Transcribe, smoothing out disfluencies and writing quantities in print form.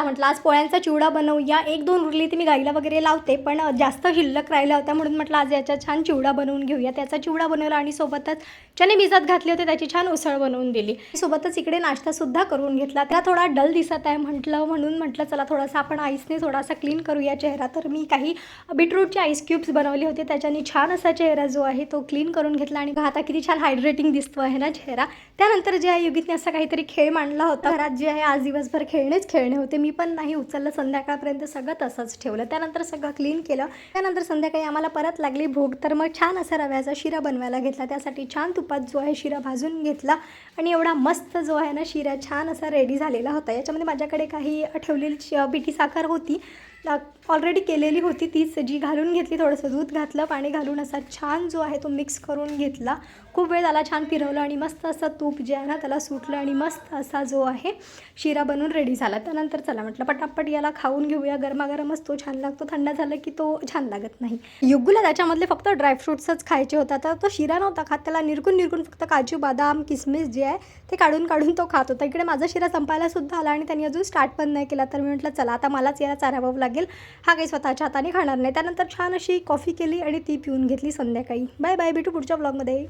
म्हटलं आज पोळ्यांचा चिवडा बनवूया. 1-2 उरली ती मी गाईला वगैरे लावते, पण जास्त शिल्लक राहिल्या होत्या म्हणून म्हटलं आज याचा छान चिवडा बनवून घेऊया. त्याचा चिवडा बनवला आणि सोबतच चणे भिजत घातले होते, त्याची छान उसळ बनवून दिली. सोबतच इकडे नाश्तासुद्धा करून घेतला. त्याला थोडा डल दिसत आहे म्हणून म्हटलं चला थोडासा आपण आईसने थोडासा क्लीन करूया चेहरा. तर मी काही बीटरूटचे आईस क्यूब्स बनवले होते, त्याच्याने छान असा चेहरा जो आहे तो क्लीन करून घेतला. आणि आता किती छान हायड्रेटिंग दिसतो आहे ना चेहरा. त्यानंतर जे आहे युगीतने असा काहीतरी खेळ मांडला होता घरात. जे आहे आज दिवसभर खेळणे होते. मी पण नाही उचललं, संध्याकाळपर्यंत सगळं तसंच ठेवलं. त्यानंतर सगळं क्लीन केलं. त्यानंतर संध्याकाळी आम्हाला परत लागली भूक, तर मग छान असा रव्याचा शिरा बनवायला घेतला. त्यासाठी छान तुपात जो आहे शिरा भाजून घेतला आणि एवढा मस्त जो आहे ना शिरा छान असा रेडी झालेला होता. याच्यामध्ये माझ्याकडे काही ठेवलेली पिठी साखर होती, ऑलरेडी केलेली होती, तीच जी घालून घेतली. थोडंसं दूध घातलं, पाणी घालून असा छान जो आहे तो मिक्स करून घेतला. खूप वेळ त्याला छान फिरवलं आणि मस्त असं तूप जे आहे ना त्याला सुटलं आणि मस्त असा जो आहे शिरा बनवून रेडी झाला. त्यानंतर चला म्हटलं पटापट याला खाऊन घेऊया. गरमागरमच तो छान लागतो, थंड झालं की तो छान लागत नाही. युगूला त्याच्यामधले फक्त ड्रायफ्रूट्सच खायचे होता, तर तो शिरा नव्हता खात. त्याला निरकून फक्त काजू, बदाम, किसमिस जे आहे ते काढून तो खात होता. इकडे माझा शिरा संपायला सुद्धा आला आणि त्यांनी अजून स्टार्ट पण नाही केला. तर मी म्हटलं चला आता मलाच याला चारावं लागेल, हा काही स्वतःच्या हाताने खाणार नाही. त्यानंतर छान अशी कॉफी केली आणि ती पिऊन घेतली संध्याकाळी. बाय बाय, भेटू पुढच्या ब्लॉगमध्ये.